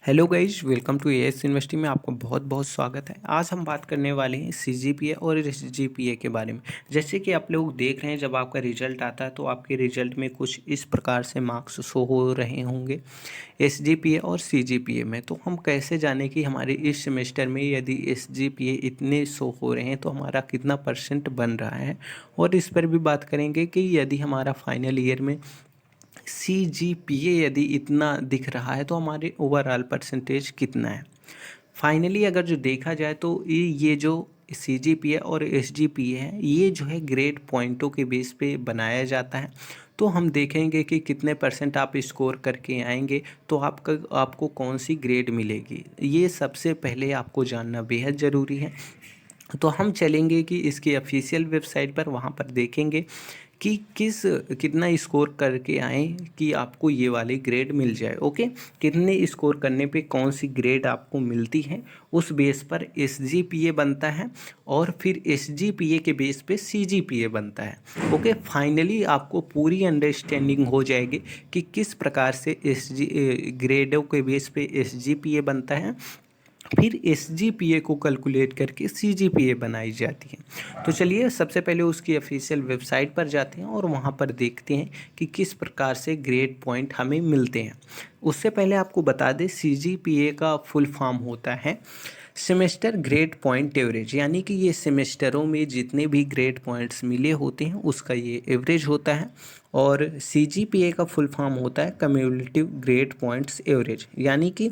Hello guys, welcome to AS university में आपका बहुत बहुत स्वागत है। आज हम बात करने वाले हैं सीजीपीए और एसजीपीए के बारे में। जैसे कि आप लोग देख रहे हैं, जब आपका रिजल्ट आता है तो आपके रिजल्ट में कुछ इस प्रकार से मार्क्स शो हो रहे होंगे एसजीपीए और सीजीपीए में। तो हम कैसे जानें कि हमारे इस सेमेस्टर में यदि एसजीपीए इतने शो हो रहे हैं तो हमारा कितना परसेंट बन रहा है, और इस पर भी बात करेंगे कि यदि हमारा फाइनल ईयर में सीजीपीए यदि इतना दिख रहा है तो हमारे ओवरऑल परसेंटेज कितना है। फाइनली अगर जो देखा जाए तो ये जो सीजीपीए और एसजीपीए है, ये जो है ग्रेड पॉइंटों के बेस पे बनाया जाता है। तो हम देखेंगे कि कितने परसेंट आप स्कोर करके आएंगे तो आपको कौन सी ग्रेड मिलेगी, ये सबसे पहले आपको जानना बेहद ज़रूरी है। तो हम चलेंगे कि इसकी ऑफिशियल वेबसाइट पर, वहाँ पर देखेंगे कि कितना स्कोर करके आए कि आपको ये वाली ग्रेड मिल जाए। ओके, कितने स्कोर करने पे कौन सी ग्रेड आपको मिलती है, उस बेस पर एसजीपीए बनता है और फिर एसजीपीए के बेस पे सीजीपीए बनता है। ओके, फाइनली आपको पूरी अंडरस्टैंडिंग हो जाएगी कि किस प्रकार से ग्रेडों के बेस पे एसजीपीए बनता है, फिर एसजीपीए को कैलकुलेट करके सीजीपीए बनाई जाती है। तो चलिए सबसे पहले उसकी ऑफिशियल वेबसाइट पर जाते हैं और वहाँ पर देखते हैं कि किस प्रकार से ग्रेड पॉइंट हमें मिलते हैं। उससे पहले आपको बता दें, सीजीपीए का फुल फॉर्म होता है सेमेस्टर ग्रेड पॉइंट एवरेज, यानी कि ये सेमेस्टरों में जितने भी ग्रेड पॉइंट्स मिले होते हैं उसका ये एवरेज होता है। और सीजीपीए का फुल फॉर्म होता है कम्युलेटिव ग्रेड पॉइंट्स एवरेज, यानी कि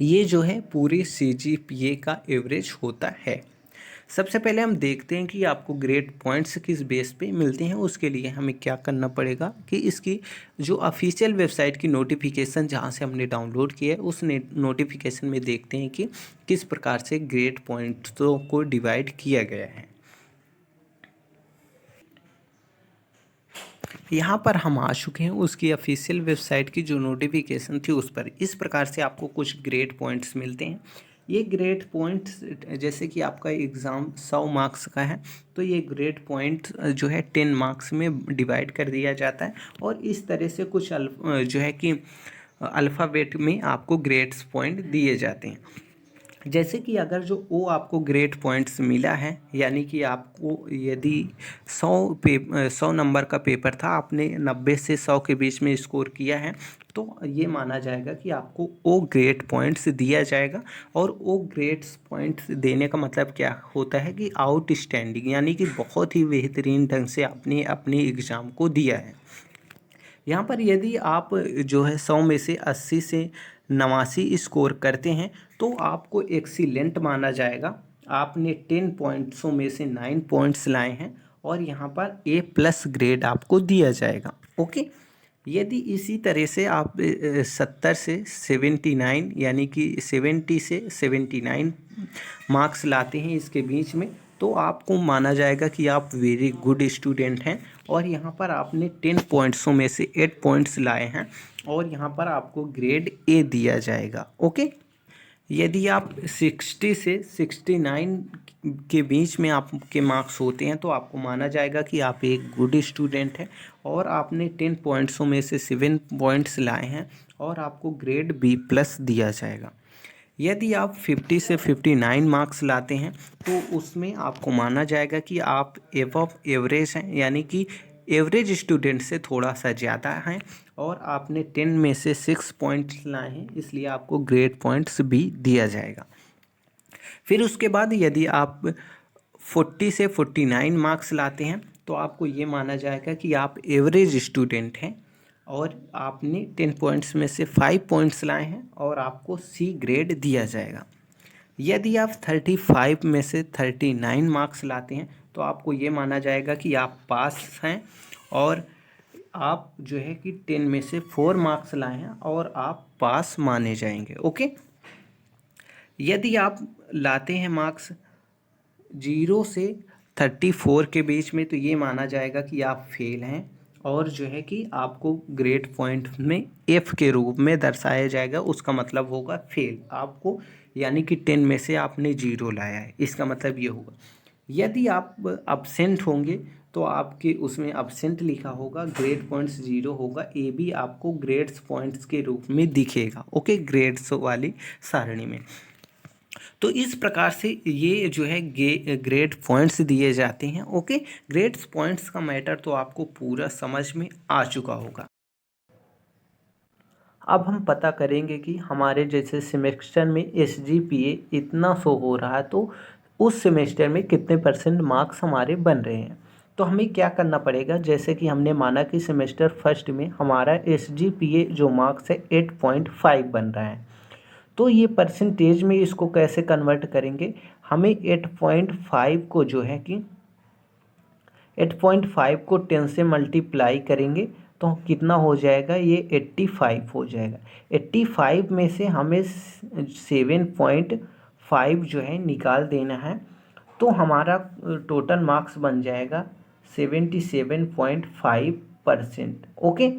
ये जो है पूरे सीजीपीए का एवरेज होता है। सबसे पहले हम देखते हैं कि आपको ग्रेड पॉइंट्स किस बेस पे मिलते हैं। उसके लिए हमें क्या करना पड़ेगा कि इसकी जो ऑफिशियल वेबसाइट की नोटिफिकेशन जहाँ से हमने डाउनलोड किया है, उस नोटिफिकेशन में देखते हैं कि किस प्रकार से ग्रेड पॉइंट्सों को डिवाइड किया गया है। यहाँ पर हम आ चुके हैं उसकी ऑफिशियल वेबसाइट की जो नोटिफिकेशन थी उस पर। इस प्रकार से आपको कुछ ग्रेड पॉइंट्स मिलते हैं। ये ग्रेड पॉइंट्स, जैसे कि आपका एग्ज़ाम 100 मार्क्स का है तो ये ग्रेड पॉइंट जो है 10 मार्क्स में डिवाइड कर दिया जाता है। और इस तरह से कुछ जो है कि अल्फ़ाबेट में आपको ग्रेड्स पॉइंट दिए जाते हैं। जैसे कि अगर जो वो आपको ग्रेड पॉइंट्स मिला है, यानी कि आपको यदि 100 नंबर का पेपर था, आपने 90 से 100 के बीच में स्कोर किया है, तो ये माना जाएगा कि आपको ओ ग्रेड पॉइंट्स दिया जाएगा। और ओ ग्रेड्स पॉइंट्स देने का मतलब क्या होता है कि आउटस्टैंडिंग, यानी कि बहुत ही बेहतरीन ढंग से आपने अपने एग्ज़ाम को दिया है। यहाँ पर यदि आप जो है 100 में से 80 से 89 स्कोर करते हैं तो आपको एक्सीलेंट माना जाएगा। आपने 10 पॉइंट्सों में से 9 पॉइंट्स लाए हैं और यहाँ पर ए प्लस ग्रेड आपको दिया जाएगा। ओके, यदि इसी तरह से आप 70 से 79, यानी कि 70 से 79 मार्क्स लाते हैं इसके बीच में, तो आपको माना जाएगा कि आप वेरी गुड स्टूडेंट हैं। और यहाँ पर आपने 10 पॉइंट्सों में से 8 पॉइंट्स लाए हैं और यहाँ पर आपको ग्रेड ए दिया जाएगा। ओके, यदि आप 60 से 69 के बीच में आपके मार्क्स होते हैं तो आपको माना जाएगा कि आप एक गुड स्टूडेंट हैं और आपने 10 पॉइंट्सों में से 7 पॉइंट्स लाए हैं और आपको ग्रेड बी प्लस दिया जाएगा। यदि आप 50 से 59 मार्क्स लाते हैं तो उसमें आपको माना जाएगा कि आप एवव एवरेज हैं, यानी कि एवरेज स्टूडेंट से थोड़ा सा ज़्यादा हैं और आपने 10 में से 6 पॉइंट्स लाए हैं, इसलिए आपको ग्रेड पॉइंट्स भी दिया जाएगा। फिर उसके बाद यदि आप 40 से 49 मार्क्स लाते हैं तो आपको ये माना जाएगा कि आप एवरेज स्टूडेंट हैं और आपने 10 पॉइंट्स में से 5 पॉइंट्स लाए हैं और आपको सी ग्रेड दिया जाएगा। यदि आप 35 में से 39 मार्क्स लाते हैं तो आपको ये माना जाएगा कि आप पास हैं और आप जो है कि 10 में से 4 मार्क्स लाए हैं और आप पास माने जाएंगे। ओके, यदि आप लाते हैं मार्क्स 0 से 34 के बीच में तो ये माना जाएगा कि आप फेल हैं और जो है कि आपको ग्रेड पॉइंट में एफ के रूप में दर्शाया जाएगा। उसका मतलब होगा फेल आपको, यानी कि 10 में से आपने 0 लाया है, इसका मतलब ये होगा। यदि आप अब्सेंट होंगे तो आपके उसमें एब्सेंट लिखा होगा, ग्रेड पॉइंट्स 0 होगा, ए बी आपको ग्रेड्स पॉइंट्स के रूप में दिखेगा। ओके, ग्रेड्स वाली सारणी में। तो इस प्रकार से ये जो है ग्रेड पॉइंट्स दिए जाते हैं। ओके, ग्रेड्स पॉइंट्स का मैटर तो आपको पूरा समझ में आ चुका होगा। अब हम पता करेंगे कि हमारे जैसे सेमेस्टर में SGPA इतना शो हो रहा है, तो उस सेमेस्टर में कितने % मार्क्स हमारे बन रहे हैं। तो हमें क्या करना पड़ेगा, जैसे कि हमने माना कि सेमेस्टर फर्स्ट में हमारा SGPA जो मार्क्स है 8.5 बन रहा है, तो ये परसेंटेज में इसको कैसे कन्वर्ट करेंगे। हमें 8.5 को जो है कि 8.5 को 10 से मल्टीप्लाई करेंगे तो कितना हो जाएगा, ये 85 हो जाएगा। 85 में से हमें 7.5 जो है निकाल देना है, तो हमारा टोटल मार्क्स बन जाएगा 77.5%। ओके,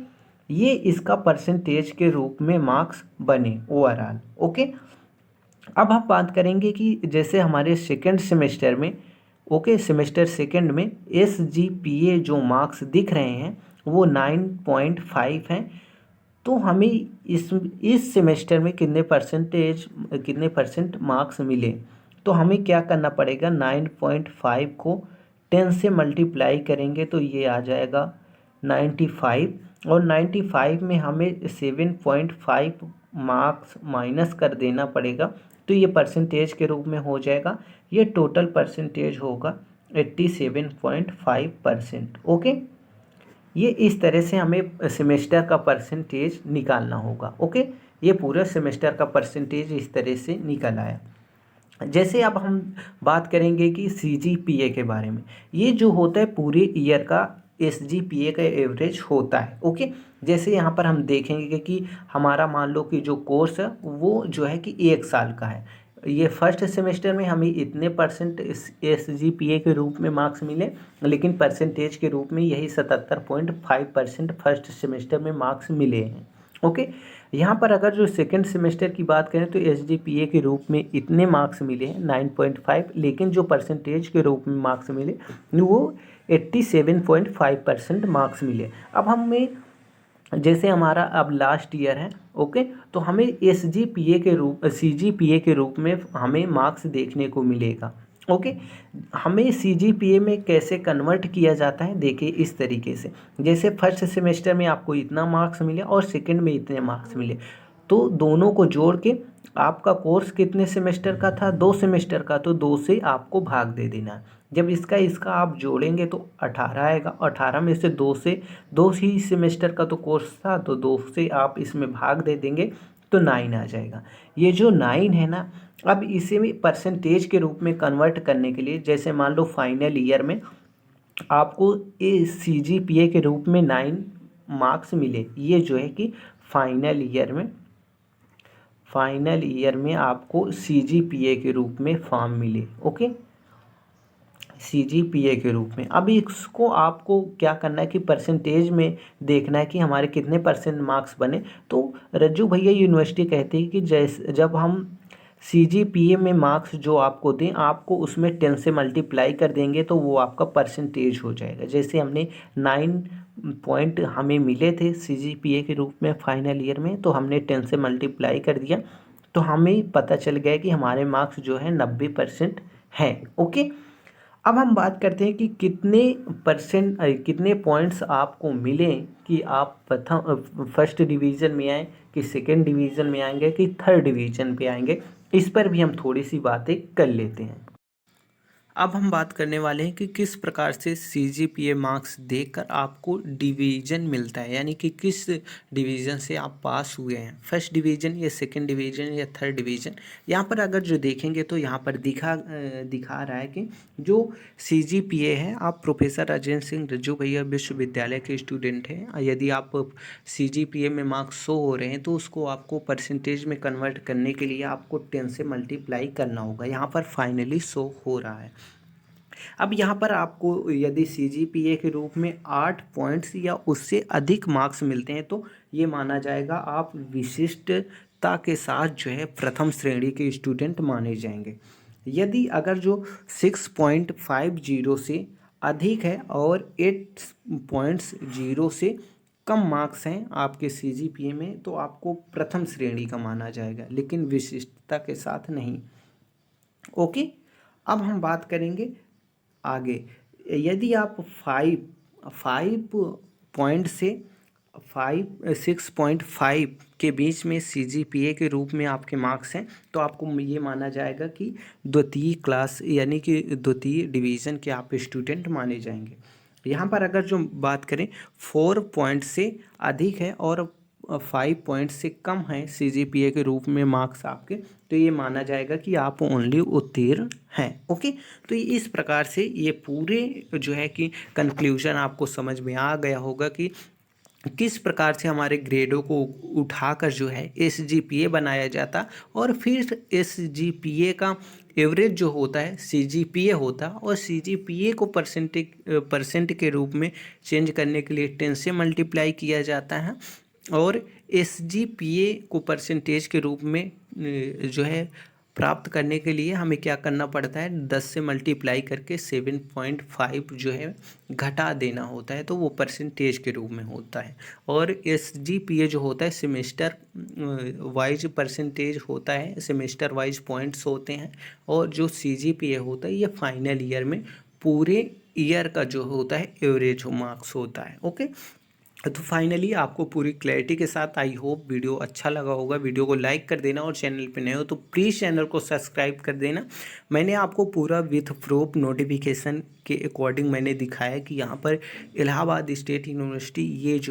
ये इसका परसेंटेज के रूप में मार्क्स बने ओवरऑल। ओके, अब हम बात करेंगे कि जैसे हमारे सेकेंड सेमेस्टर में, ओके, सेमेस्टर सेकेंड में SGPA जो मार्क्स दिख रहे हैं वो 9.5 हैं। तो हमें इस सेमेस्टर में कितने % मार्क्स मिले, तो हमें क्या करना पड़ेगा, 9.5 को 10 से मल्टीप्लाई करेंगे तो ये आ जाएगा 95, और 95 में हमें 7.5 मार्क्स माइनस कर देना पड़ेगा, तो ये परसेंटेज के रूप में हो जाएगा। ये टोटल परसेंटेज होगा 87.5%। ओके, ये इस तरह से हमें सेमेस्टर का परसेंटेज निकालना होगा। ओके, ये पूरा सेमेस्टर का परसेंटेज इस तरह से निकल आया। जैसे अब हम बात करेंगे कि CGPA के बारे में। ये जो होता है पूरे ईयर का SGPA का एवरेज होता है। ओके, जैसे यहाँ पर हम देखेंगे कि हमारा मान लो कि जो कोर्स है वो जो है कि 1 साल का है। ये फर्स्ट सेमेस्टर में हमें इतने % SGPA के रूप में मार्क्स मिले, लेकिन परसेंटेज के रूप में यही 77.5% फर्स्ट सेमेस्टर में मार्क्स मिले हैं। ओके, यहाँ पर अगर जो सेकेंड सेमेस्टर की बात करें तो SGPA के रूप में इतने मार्क्स मिले हैं 9.5, लेकिन जो परसेंटेज के रूप में मार्क्स मिले वो 87.5% मार्क्स मिले। अब हमें जैसे हमारा अब लास्ट ईयर है, ओके, तो हमें CGPA के रूप में हमें मार्क्स देखने को मिलेगा। ओके, हमें CGPA में कैसे कन्वर्ट किया जाता है, देखिए इस तरीके से। जैसे फर्स्ट सेमेस्टर में आपको इतना मार्क्स मिले और सेकंड में इतने मार्क्स मिले, तो दोनों को जोड़ के आपका कोर्स कितने सेमेस्टर का था, 2 सेमेस्टर का, तो 2 से आपको भाग दे देना है। जब इसका आप जोड़ेंगे तो 18 आएगा। 18 में से 2 ही सेमेस्टर का तो कोर्स था, तो 2 से आप इसमें भाग दे देंगे तो 9 आ जाएगा। ये जो 9 है ना, अब इसे भी परसेंटेज के रूप में कन्वर्ट करने के लिए, जैसे मान लो फाइनल ईयर में आपको CGPA के रूप में 9 मार्क्स मिले, ये जो है कि फाइनल ईयर में आपको CGPA के रूप में फॉर्म मिले। ओके, CGPA के रूप में। अब इसको आपको क्या करना है कि परसेंटेज में देखना है कि हमारे कितने % मार्क्स बने। तो रज्जू भैया यूनिवर्सिटी कहती है कि जब हम CGPA में मार्क्स जो आपको दें, आपको उसमें 10 से मल्टीप्लाई कर देंगे तो वो आपका परसेंटेज हो जाएगा। जैसे हमने 9 पॉइंट हमें मिले थे CGPA के रूप में फाइनल ईयर में, तो हमने 10 से मल्टीप्लाई कर दिया, तो हमें पता चल गया कि हमारे मार्क्स जो है 90% हैं। ओके, अब हम बात करते हैं कि कितने पॉइंट्स आपको मिले कि आप फर्स्ट डिवीज़न में आए, कि सेकेंड डिवीज़न में आएंगे, कि थर्ड डिवीज़न पे आएंगे। इस पर भी हम थोड़ी सी बातें कर लेते हैं। अब हम बात करने वाले हैं कि किस प्रकार से CGPA मार्क्स देखकर आपको डिवीज़न मिलता है, यानी कि किस डिवीज़न से आप पास हुए हैं, फर्स्ट डिवीज़न या सेकंड डिवीज़न या थर्ड डिवीज़न। यहाँ पर अगर जो देखेंगे तो यहाँ पर दिखा रहा है कि जो CGPA है, आप प्रोफेसर राजेंद्र सिंह रज्जू भैया विश्वविद्यालय के स्टूडेंट हैं। यदि आप CGPA में मार्क्स शो हो रहे हैं तो उसको आपको परसेंटेज में कन्वर्ट करने के लिए आपको 10 से मल्टीप्लाई करना होगा। यहाँ पर फाइनली शो हो रहा है। अब यहाँ पर आपको यदि CGPA के रूप में 8 पॉइंट्स या उससे अधिक मार्क्स मिलते हैं तो ये माना जाएगा आप विशिष्टता के साथ जो है प्रथम श्रेणी के स्टूडेंट माने जाएंगे। यदि अगर जो 6.50 से अधिक है और 8.0 से कम मार्क्स हैं आपके CGPA में, तो आपको प्रथम श्रेणी का माना जाएगा, लेकिन विशिष्टता के साथ नहीं। ओके, अब हम बात करेंगे आगे। यदि आप 6.5 के बीच में CGPA के रूप में आपके मार्क्स हैं, तो आपको ये माना जाएगा कि द्वितीय क्लास यानी कि द्वितीय डिवीज़न के आप स्टूडेंट माने जाएंगे। यहाँ पर अगर जो बात करें 4 पॉइंट से अधिक है और 5 पॉइंट से कम है CGPA के रूप में मार्क्स आपके, तो ये माना जाएगा कि आप ओनली उत्तीर्ण हैं। ओके, तो इस प्रकार से ये पूरे जो है कि कंक्लूजन आपको समझ में आ गया होगा कि किस प्रकार से हमारे ग्रेडों को उठाकर जो है SGPA बनाया जाता, और फिर SGPA का एवरेज जो होता है CGPA होता, और CGPA को परसेंट के रूप में चेंज करने के लिए 10 से मल्टीप्लाई किया जाता है, और SGPA को परसेंटेज के रूप में जो है प्राप्त करने के लिए हमें क्या करना पड़ता है, 10 से मल्टीप्लाई करके 7.5 जो है घटा देना होता है, तो वो परसेंटेज के रूप में होता है। और SGPA जो होता है सेमेस्टर वाइज परसेंटेज होता है, सेमेस्टर वाइज पॉइंट्स होते हैं, और जो CGPA होता है ये फाइनल ईयर में पूरे ईयर का जो होता है एवरेज मार्क्स होता है। ओके, तो फाइनली आपको पूरी क्लैरिटी के साथ आई होप वीडियो अच्छा लगा होगा। वीडियो को लाइक कर देना, और चैनल पे नए हो तो प्लीज़ चैनल को सब्सक्राइब कर देना। मैंने आपको पूरा विथ प्रूफ नोटिफिकेशन के अकॉर्डिंग मैंने दिखाया कि यहाँ पर इलाहाबाद स्टेट यूनिवर्सिटी ये जो